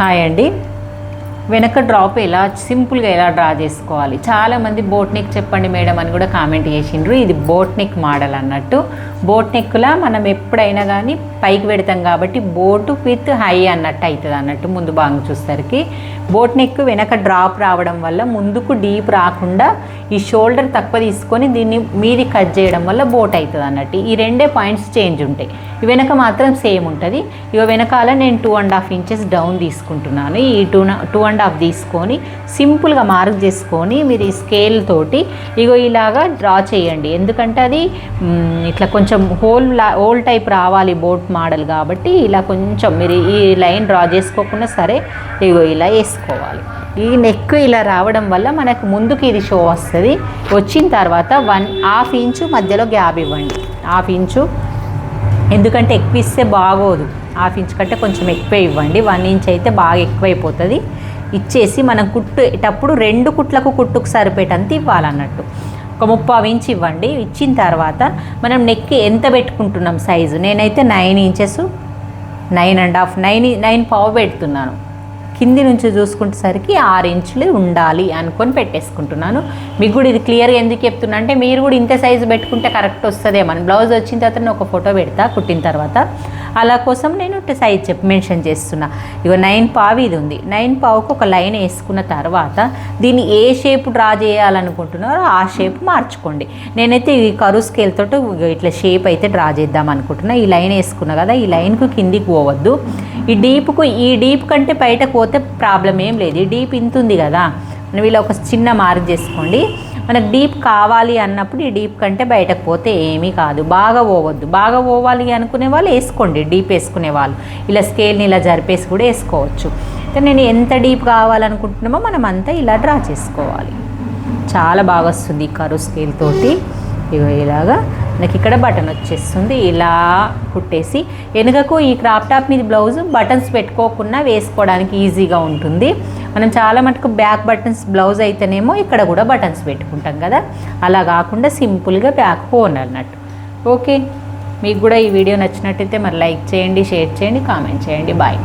Hi అండి. వెనక drop ఎలా సింపుల్గా ఎలా డ్రా చేసుకోవాలి, చాలామంది బోట్ నెక్ చెప్పండి మేడం అని కూడా కామెంట్ చేసిండ్రు. ఇది బోట్ నెక్ మోడల్ అన్నట్టు. బోట్ నెక్లా మనం ఎప్పుడైనా కానీ పైకి పెడతాం కాబట్టి బోటు విత్ హై అన్నట్టు అవుతుంది అన్నట్టు. ముందు భాగం చూసేసరికి బోట్ నెక్ వెనక డ్రాప్ రావడం వల్ల ముందుకు డీప్ రాకుండా ఈ షోల్డర్ తక్కువ తీసుకొని దీన్ని మీది కట్ చేయడం వల్ల బోట్ అవుతుంది అన్నట్టు. ఈ రెండే పాయింట్స్ చేంజ్ ఉంటాయి, ఈ వెనక మాత్రం సేమ్ ఉంటుంది. ఇక వెనకాల నేను 2.5 ఇంచెస్ డౌన్ తీసుకుంటున్నాను. ఈ 2.5 తీసుకొని సింపుల్గా మార్క్ చేసుకొని మీరు ఈ స్కేల్ తోటి ఇగో ఇలాగా డ్రా చేయండి. ఎందుకంటే అది ఇట్లా కొంచెం హోల్ టైప్ రావాలి బోట్ మోడల్ కాబట్టి ఇలా కొంచెం మీరు ఈ లైన్ డ్రా చేసుకోకుండా సరే ఇగో ఇలా వేసుకోవాలి. ఈ నెక్ ఇలా రావడం వల్ల మనకు ముందుకు ఇది షో వస్తుంది. వచ్చిన తర్వాత 1/2 ఇంచు మధ్యలో గ్యాప్ ఇవ్వండి. 1/2 ఇంచు, ఎందుకంటే ఎక్కువ ఇస్తే బాగోదు. 1/2 ఇంచు కంటే కొంచెం ఎక్కువ ఇవ్వండి. 1 ఇంచ్ అయితే బాగా ఎక్కువైపోతుంది. ఇచ్చేసి మనం కుట్టేటప్పుడు 2 కుట్లకు కుట్టుకు సరిపేటంత ఇవ్వాలన్నట్టు. ఒక 3/4 ఇంచ్ ఇవ్వండి. ఇచ్చిన తర్వాత మనం నెక్ ఎంత పెట్టుకుంటున్నాం సైజు, నేనైతే 9 ఇంచెస్ 9.5 పెడుతున్నాను. కింది నుంచి చూసుకుంటేసరికి 6 ఇంచులు ఉండాలి అనుకొని పెట్టేసుకుంటున్నాను. మీకు కూడా ఇది క్లియర్గా ఎందుకు చెప్తున్నా అంటే మీరు కూడా ఇంత సైజు పెట్టుకుంటే కరెక్ట్ వస్తుందే. మన బ్లౌజ్ వచ్చిన తర్వాత నేను ఒక ఫోటో పెడతా కుట్టిన తర్వాత, అలా కోసం నేను సైజ్ మెన్షన్ చేస్తున్నా. ఇగో 9.5 ఇది ఉంది. 9.5కు ఒక లైన్ వేసుకున్న తర్వాత దీన్ని ఏ షేప్ డ్రా చేయాలనుకుంటున్నారో ఆ షేప్ మార్చుకోండి. నేనైతే ఈ కరువు స్కేల్ తోటి ఇట్లా షేప్ అయితే డ్రా చేద్దాం అనుకుంటున్నా. ఈ లైన్ వేసుకున్నా కదా, ఈ లైన్కు కిందికి పోవద్దు. ఈ డీప్ కంటే బయటకు పోతే ప్రాబ్లం ఏం లేదు. ఈ డీప్ ఇంత ఉంది కదా, మనం ఇలా ఒక చిన్న మార్క్ చేసుకోండి. మనకు డీప్ కావాలి అన్నప్పుడు ఈ డీప్ కంటే బయటకు పోతే ఏమీ కాదు. బాగా పోవద్దు. బాగా పోవాలి అనుకునే వాళ్ళు వేసుకోండి, డీప్ వేసుకునే వాళ్ళు ఇలా స్కేల్ని ఇలా జరిపేసి కూడా వేసుకోవచ్చు. నేను ఎంత డీప్ కావాలనుకుంటున్నామో మనం అంతా ఇలా డ్రా చేసుకోవాలి. చాలా బాగా వస్తుంది ఈ కరువు స్కేల్ తోటి. ఇగో ఇలాగా నాకు ఇక్కడ బటన్ వచ్చేస్తుంది. ఇలా కుట్టేసి వెనుకకు ఈ క్రాప్ టాప్ మీద బ్లౌజ్ బటన్స్ పెట్టుకోకుండా వేసుకోవడానికి ఈజీగా ఉంటుంది. మనం చాలా మటుకు బ్యాక్ బటన్స్ బ్లౌజ్ అయితేనేమో ఇక్కడ కూడా బటన్స్ పెట్టుకుంటాం కదా, అలా కాకుండా సింపుల్గా బ్యాక్ పోన్ అన్నట్టు. ఓకే, మీకు కూడా ఈ వీడియో నచ్చినట్టయితే మరి లైక్ చేయండి, షేర్ చేయండి, కామెంట్ చేయండి. బాయ్.